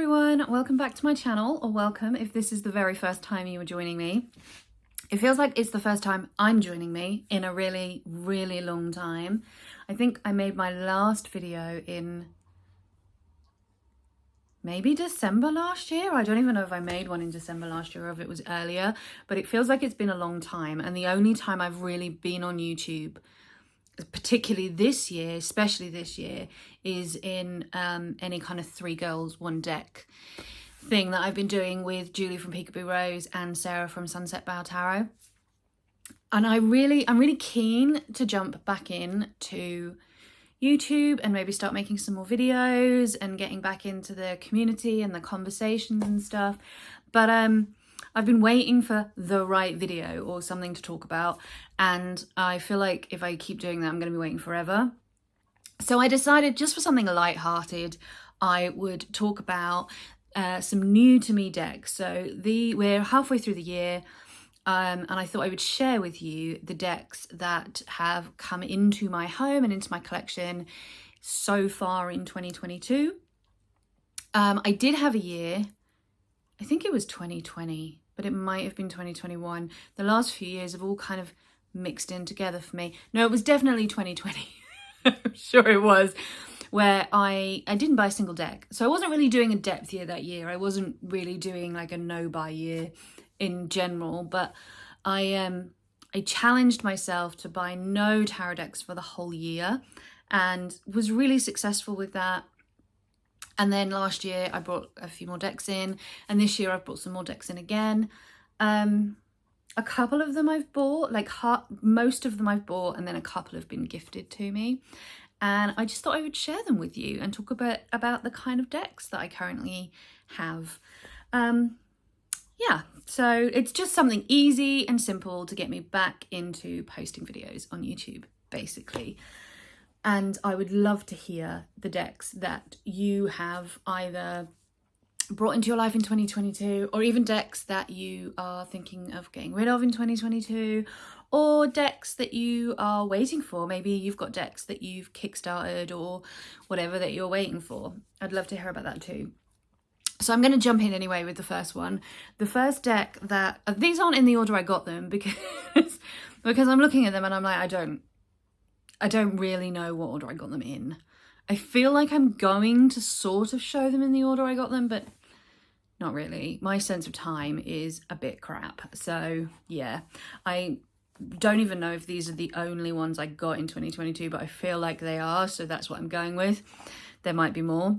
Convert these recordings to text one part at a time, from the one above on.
everyone, welcome back to my channel, or welcome if this is the very first time you are joining me. It feels like it's the first time I'm joining me in a really, really long time. I think I made my last video in maybe December last year. I don't even know if I made one in December last year or if it was earlier, but it feels like it's been a long time. And the only time I've really been on YouTube, particularly this year, especially this year, is in any kind of 3 girls, 1 deck thing that I've been doing with Julie from Peekaboo Rose and Sarah from Sunset Bow Tarot. And I'm really keen to jump back in to YouTube and maybe start making some more videos and getting back into the community and the conversations and stuff. But I've been waiting for the right video or something to talk about, and I feel like if I keep doing that, I'm going to be waiting forever. So I decided, just for something light-hearted, I would talk about some new to me decks. So we're halfway through the year, and I thought I would share with you the decks that have come into my home and into my collection so far in 2022. I did have a year, I think it was 2020, but it might have been 2021. The last few years have all kind of mixed in together for me. No, it was definitely 2020. I'm sure it was, where I didn't buy a single deck. So I wasn't really doing a depth year that year. I wasn't really doing like a no-buy year in general, but I challenged myself to buy no tarot decks for the whole year and was really successful with that. And then last year I brought a few more decks in, and this year I've brought some more decks in again. A couple of them I've bought, most of them I've bought, and then a couple have been gifted to me. And I just thought I would share them with you and talk a bit about the kind of decks that I currently have. Yeah, so it's just something easy and simple to get me back into posting videos on YouTube, basically. And I would love to hear the decks that you have either brought into your life in 2022, or even decks that you are thinking of getting rid of in 2022, or decks that you are waiting for. Maybe you've got decks that you've kickstarted or whatever that you're waiting for. I'd love to hear about that too. So I'm going to jump in anyway with the first one. The first deck that, these aren't in the order I got them because I'm looking at them and I'm like, I don't really know what order I got them in. I feel like I'm going to sort of show them in the order I got them, but not really. My sense of time is a bit crap. So yeah, I don't even know if these are the only ones I got in 2022, but I feel like they are. So that's what I'm going with. There might be more.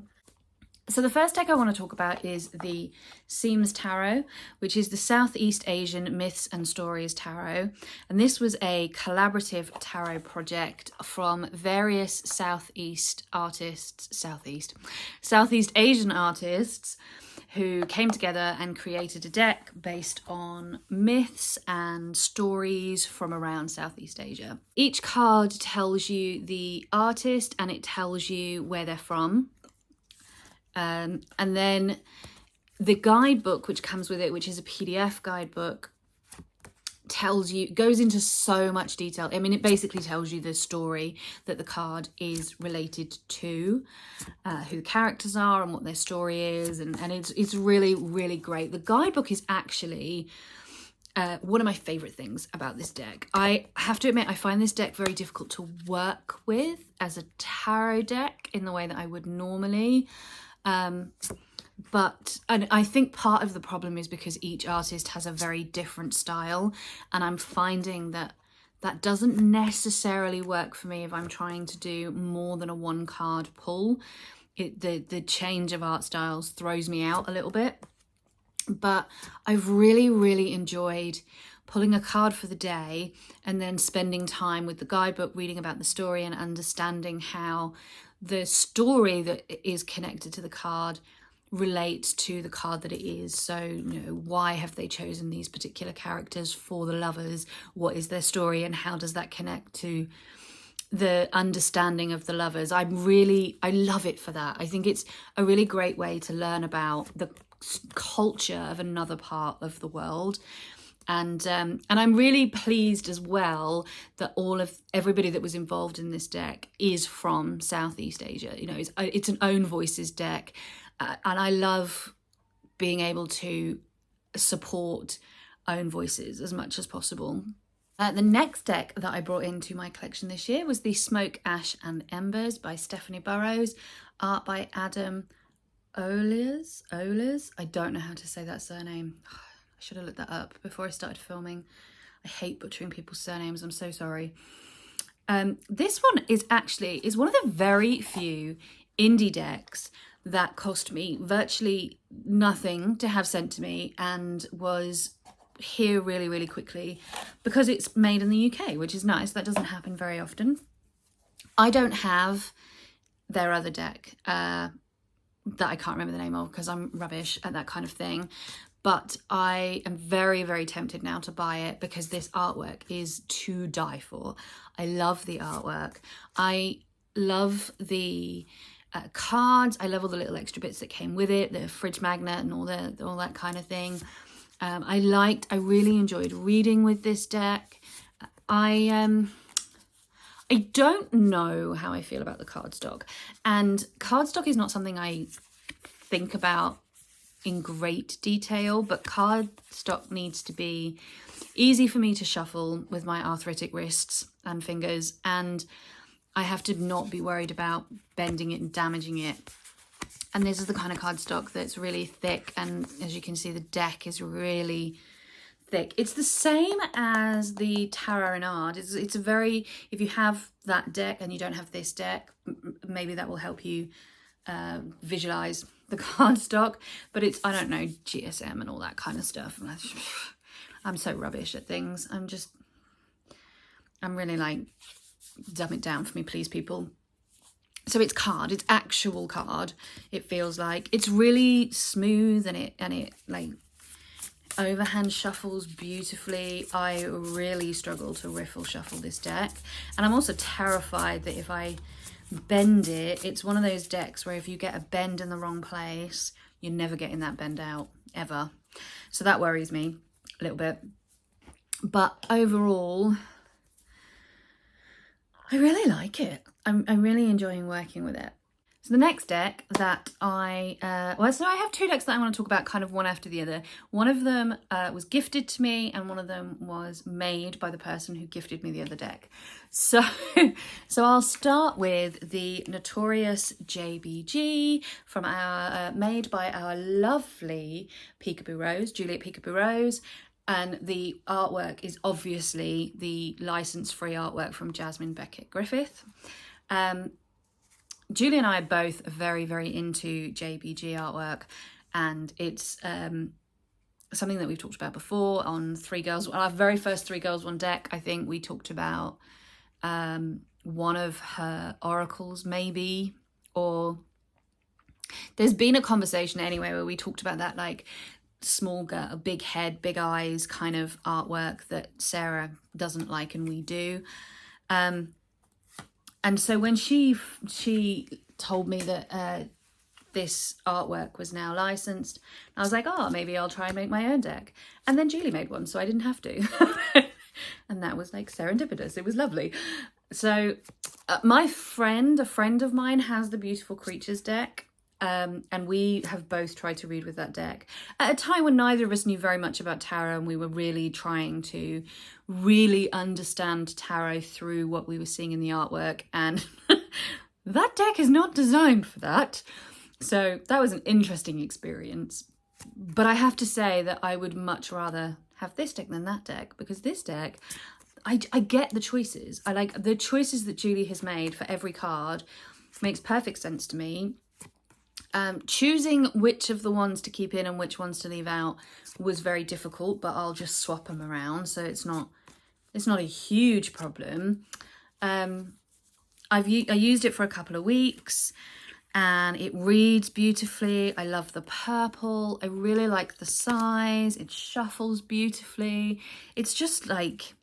So the first deck I want to talk about is the Insomnia Tarot, which is the Southeast Asian Myths and Stories Tarot. And this was a collaborative tarot project from various Southeast Asian artists who came together and created a deck based on myths and stories from around Southeast Asia. Each card tells you the artist and it tells you where they're from. And then the guidebook which comes with it, which is a PDF guidebook, goes into so much detail. I mean, it basically tells you the story that the card is related to, who the characters are and what their story is, and it's really, really great. The guidebook is actually one of my favorite things about this deck. I have to admit, I find this deck very difficult to work with as a tarot deck in the way that I would normally. But I think part of the problem is because each artist has a very different style, and I'm finding that doesn't necessarily work for me if I'm trying to do more than a 1 card pull. The change of art styles throws me out a little bit. But I've really, really enjoyed pulling a card for the day and then spending time with the guidebook, reading about the story and understanding how the story that is connected to the card relates to the card that it is. So, why have they chosen these particular characters for the lovers? What is their story and how does that connect to the understanding of the lovers? I love it for that. I think it's a really great way to learn about the culture of another part of the world. And I'm really pleased as well that everybody that was involved in this deck is from Southeast Asia. It's an own voices deck, And I love being able to support own voices as much as possible. The next deck that I brought into my collection this year was the Smoke, Ash and Embers by Stephanie Burrows, art by Adam Ohlers. I don't know how to say that surname. I should have looked that up before I started filming. I hate butchering people's surnames, I'm so sorry. This one is one of the very few indie decks that cost me virtually nothing to have sent to me and was here really, really quickly because it's made in the UK, which is nice. That doesn't happen very often. I don't have their other deck that I can't remember the name of because I'm rubbish at that kind of thing. But I am very, very tempted now to buy it because this artwork is to die for. I love the artwork. I love the cards. I love all the little extra bits that came with it, the fridge magnet and all that kind of thing. I really enjoyed reading with this deck. I don't know how I feel about the cardstock, and cardstock is not something I think about in great detail, but cardstock needs to be easy for me to shuffle with my arthritic wrists and fingers, and I have to not be worried about bending it and damaging it. And this is the kind of cardstock that's really thick, and as you can see, the deck is really thick. It's the same as the Tarot in Art. It's a very, if you have that deck and you don't have this deck, maybe that will help you visualize the cardstock. But it's, I don't know, GSM and all that kind of stuff. I'm so rubbish at things. I'm really like, dumb it down for me, please, people. So it's actual card. It feels like it's really smooth, and it like overhand shuffles beautifully. I really struggle to riffle shuffle this deck, and I'm also terrified that if I bend it, it's one of those decks where if you get a bend in the wrong place, you're never getting that bend out ever. So that worries me a little bit. But overall, I really like it. I'm really enjoying working with it. So the next deck that so I have two decks that I want to talk about kind of one after the other. One of them was gifted to me, and one of them was made by the person who gifted me the other deck. So I'll start with the Notorious JBG from made by our lovely Peekaboo Rose, Juliet Peekaboo Rose. And the artwork is obviously the license-free artwork from Jasmine Beckett Griffith. Julie and I are both very, very into JBG artwork, and it's something that we've talked about before on our very first 3 Girls 1 deck. I think we talked about one of her oracles, maybe, or there's been a conversation anyway where we talked about that, like, small girl, a big head, big eyes kind of artwork that Sarah doesn't like and we do. And so when she told me that this artwork was now licensed, I was like, oh, maybe I'll try and make my own deck. And then Julie made one, so I didn't have to. And that was like serendipitous. It was lovely. So a friend of mine has the Beautiful Creatures deck. And we have both tried to read with that deck at a time when neither of us knew very much about tarot, and we were really trying to really understand tarot through what we were seeing in the artwork, and that deck is not designed for that. So that was an interesting experience. But I have to say that I would much rather have this deck than that deck, because this deck, I get the choices. I like the choices that Julie has made for every card. Makes perfect sense to me. Choosing which of the ones to keep in and which ones to leave out was very difficult, but I'll just swap them around, so it's not a huge problem. I used it for a couple of weeks, and it reads beautifully. I love the purple. I really like the size. It shuffles beautifully. It's just great.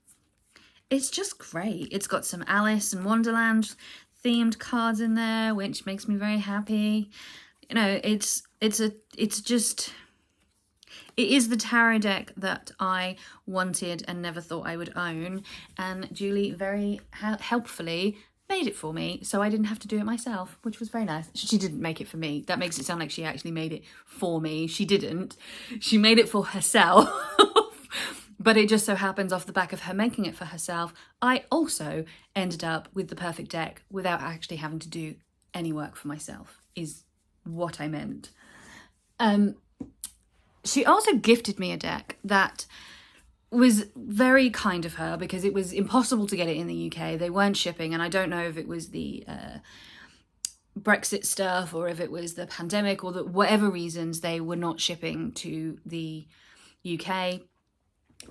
It's got some Alice in Wonderland themed cards in there, which makes me very happy. You know, it is the tarot deck that I wanted and never thought I would own. And Julie very helpfully made it for me, so I didn't have to do it myself, which was very nice. She didn't make it for me. That makes it sound like she actually made it for me. She didn't. She made it for herself. But it just so happens off the back of her making it for herself, I also ended up with the perfect deck without actually having to do any work for myself, is what I meant. She also gifted me a deck that was very kind of her, because it was impossible to get it in the UK. They weren't shipping, and I don't know if it was the Brexit stuff or if it was the pandemic or whatever reasons, they were not shipping to the UK.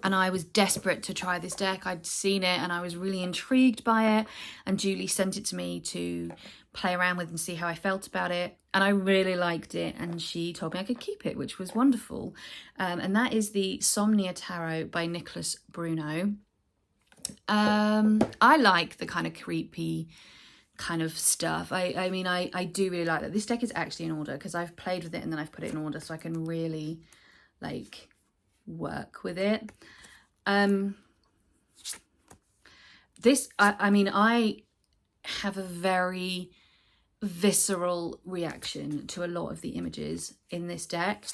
And I was desperate to try this deck. I'd seen it and I was really intrigued by it. And Julie sent it to me to play around with and see how I felt about it. And I really liked it. And she told me I could keep it, which was wonderful. And that is the Insomnia Tarot by Nicholas Bruno. I like the kind of creepy kind of stuff. I mean, I do really like that. This deck is actually in order because I've played with it and then I've put it in order so I can really like work with it. I mean, I have a very visceral reaction to a lot of the images in this deck.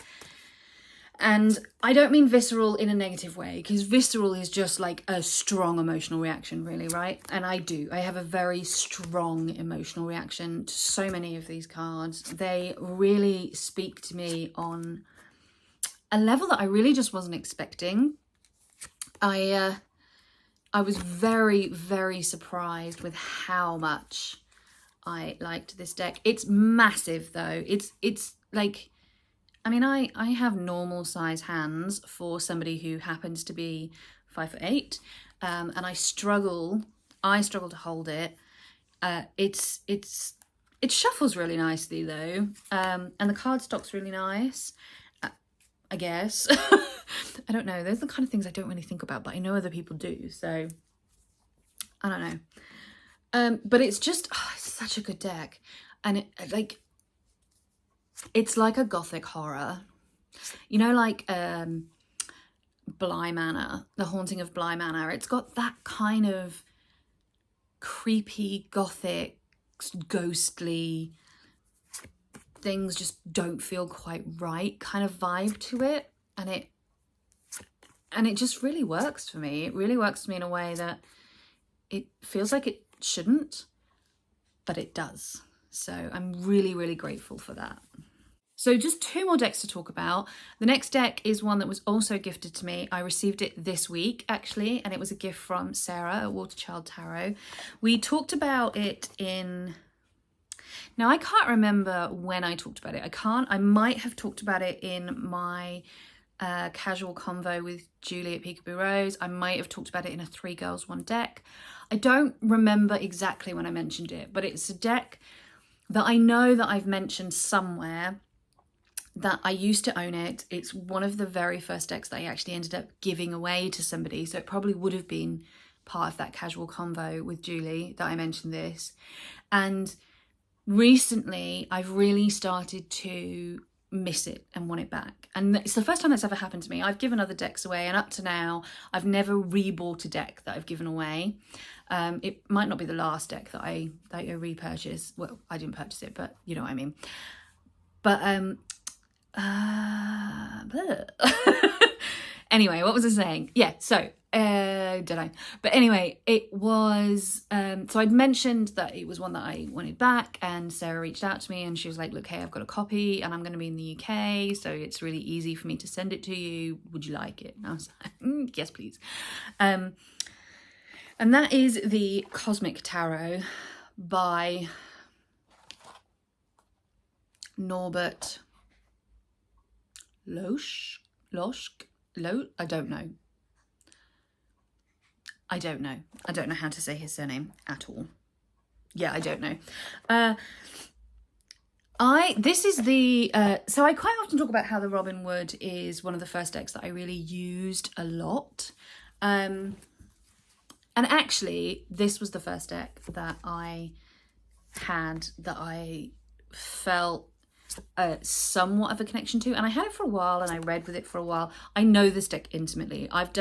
And I don't mean visceral in a negative way, because visceral is just like a strong emotional reaction, really, right? And I have a very strong emotional reaction to so many of these cards. They really speak to me on a level that I really just wasn't expecting. I was very, very surprised with how much I liked this deck. It's massive though. It's like, I mean, I have normal size hands for somebody who happens to be 5'8", and I struggle to hold it. It shuffles really nicely though, and the cardstock's really nice. I guess. I don't know. Those are the kind of things I don't really think about, but I know other people do. So I don't know. But it's just, it's such a good deck. And it's like a gothic horror. You know, like Bly Manor, The Haunting of Bly Manor. It's got that kind of creepy, gothic, ghostly, things just don't feel quite right kind of vibe to it, and it just really works for me. It really works for me in a way that it feels like it shouldn't, but it does. So I'm really, really grateful for that. So just two more decks to talk about. The next deck is one that was also gifted to me. I received it this week actually, and it was a gift from Sarah at Waterchild Tarot. We talked about it in... Now, I can't remember when I talked about it. I might have talked about it in my casual convo with Julie at Peekaboo Rose. I might have talked about it in a 3 Girls 1 deck. I don't remember exactly when I mentioned it, but it's a deck that I know that I've mentioned somewhere, that I used to own it. It's one of the very first decks that I actually ended up giving away to somebody. So it probably would have been part of that casual convo with Julie that I mentioned this. And recently, I've really started to miss it and want it back. And it's the first time that's ever happened to me. I've given other decks away, and up to now, I've never rebought a deck that I've given away. It might not be the last deck that I repurchase. Well, I didn't purchase it, but you know what I mean. But anyway, what was I saying? Yeah, so don't know. But anyway, it was, so I'd mentioned that it was one that I wanted back, and Sarah reached out to me and she was like, look, hey, I've got a copy and I'm going to be in the UK, so it's really easy for me to send it to you. Would you like it? And I was like, yes, please. And that is the Cosmic Tarot by Norbert Losch? I don't know. I don't know how to say his surname at all. Yeah, I don't know. This is the, so I quite often talk about how the Robin Wood is one of the first decks that I really used a lot. And actually, this was the first deck that I had that I felt somewhat of a connection to, and I had it for a while and I read with it for a while. I know this deck intimately. I've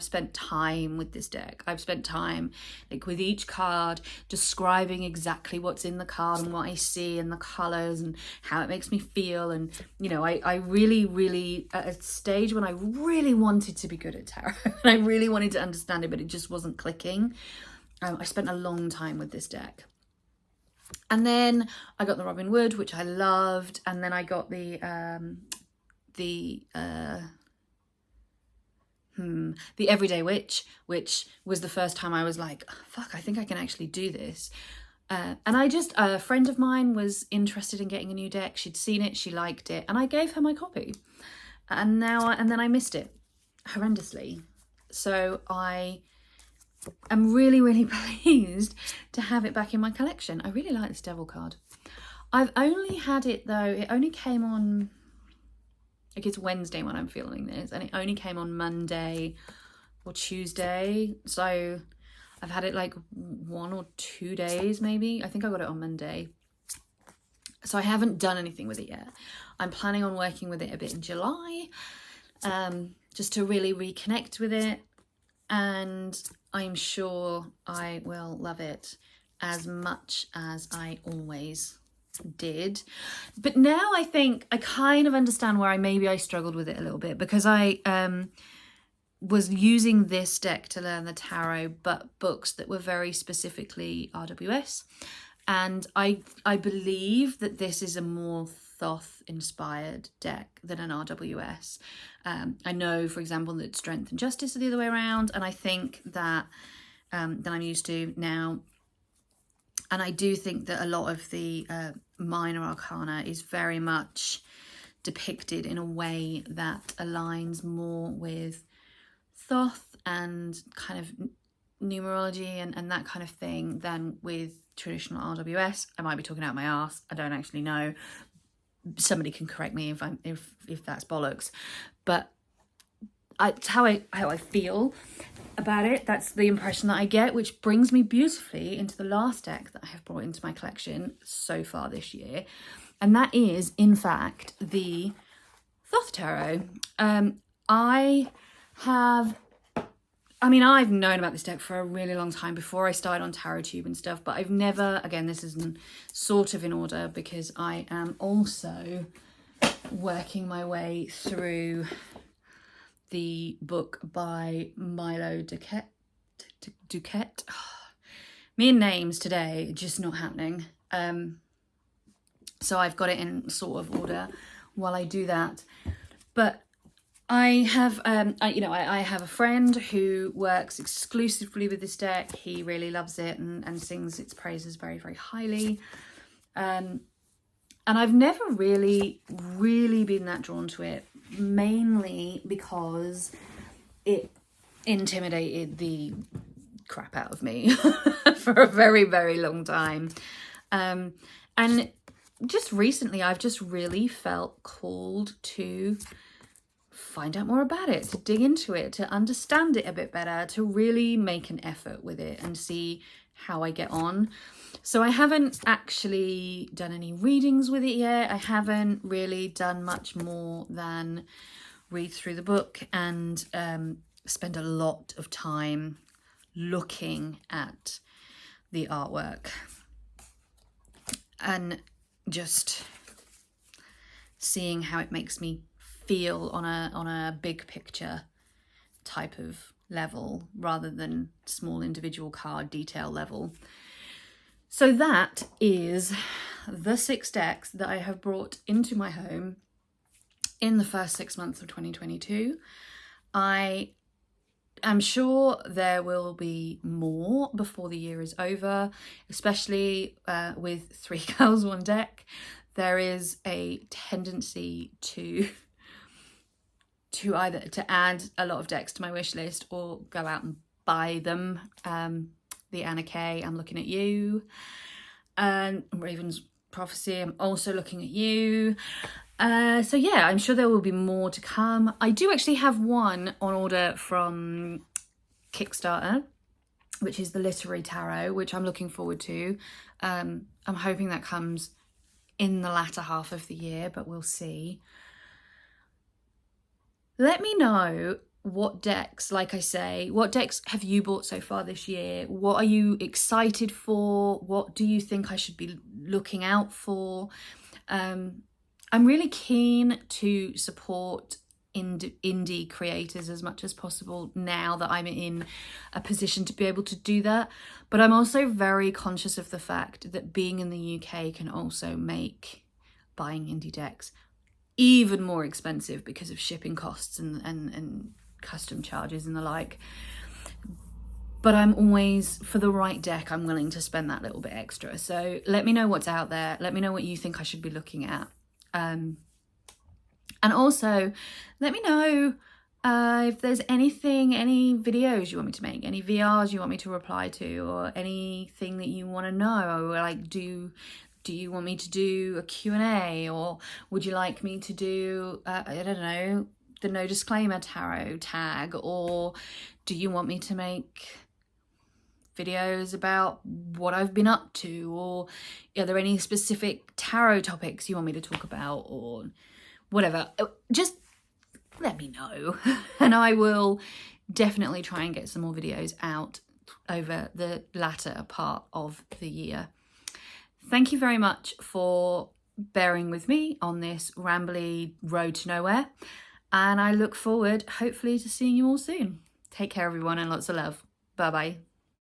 spent time with this deck. I've spent time like with each card describing exactly what's in the card and what I see and the colors and how it makes me feel. And you know, I really at a stage when I really wanted to be good at tarot and I really wanted to understand it, but it just wasn't clicking. I spent a long time with this deck. And then I got the Robin Wood, which I loved, and then I got the Everyday Witch, which was the first time I was like, oh, fuck, I think I can actually do this. And a friend of mine was interested in getting a new deck. She'd seen it, she liked it, and I gave her my copy. And then I missed it horrendously. So I'm really pleased to have it back in my collection. I really like this Devil card. I've only had it though, it only came on, like it's Wednesday when I'm filming this, and it only came on Monday or Tuesday. So I've had it like 1 or 2 days maybe. I think I got it on Monday. So I haven't done anything with it yet. I'm planning on working with it a bit in July, just to really reconnect with it. And I'm sure I will love it as much as I always did. But now I think I kind of understand where I struggled with it a little bit, because I was using this deck to learn the tarot, but books that were very specifically RWS. And I believe that this is a more Thoth inspired deck than an RWS. I know, for example, that Strength and Justice are the other way around, and I think that I'm used to now. And I do think that a lot of the minor arcana is very much depicted in a way that aligns more with Thoth and kind of numerology and that kind of thing than with traditional RWS. I might be talking out my ass. I don't actually know. Somebody can correct me if that's bollocks, but it's how I feel about it. That's the impression that I get, which brings me beautifully into the last deck that I have brought into my collection so far this year, and that is in fact the Thoth Tarot. I've known about this deck for a really long time before I started on TarotTube and stuff, but I've never, again, this is sort of in order because I am also working my way through the book by Milo Duquette. Me and names today, just not happening. So I've got it in sort of order while I do that. But I have, I have a friend who works exclusively with this deck. He really loves it and sings its praises very, very highly. And I've never really been that drawn to it, mainly because it intimidated the crap out of me for a very, very long time. And just recently, I've just really felt called to find out more about it, to dig into it, to understand it a bit better, to really make an effort with it and see how I get on. So I haven't actually done any readings with it yet. I haven't really done much more than read through the book and spend a lot of time looking at the artwork and just seeing how it makes me feel on a big picture type of level rather than small individual card detail level. So that is the 6 decks that I have brought into my home in the first 6 months of 2022. I am sure there will be more before the year is over, especially with 3 girls, 1 deck. There is a tendency to either to add a lot of decks to my wish list or go out and buy them. The Anna K, I'm looking at you. And Raven's Prophecy, I'm also looking at you. So yeah, I'm sure there will be more to come. I do actually have one on order from Kickstarter, which is the Literary Tarot, which I'm looking forward to. I'm hoping that comes in the latter half of the year, but we'll see. Let me know what decks, like I say, what decks have you bought so far this year? What are you excited for? What do you think I should be looking out for? I'm really keen to support indie creators as much as possible now that I'm in a position to be able to do that. But I'm also very conscious of the fact that being in the UK can also make buying indie decks even more expensive because of shipping costs and custom charges and the like. But I'm always, for the right deck, I'm willing to spend that little bit extra. So let me know what's out there. Let me know what you think I should be looking at. And also let me know if there's any videos you want me to make, any VRs you want me to reply to, or anything that you want to know. Like, do you want me to do a Q&A, or would you like me to do, I don't know, the no disclaimer tarot tag, or do you want me to make videos about what I've been up to, or are there any specific tarot topics you want me to talk about, or whatever? Just let me know and I will definitely try and get some more videos out over the latter part of the year. Thank you very much for bearing with me on this rambly road to nowhere, and I look forward hopefully to seeing you all soon. Take care everyone, and lots of love. Bye bye.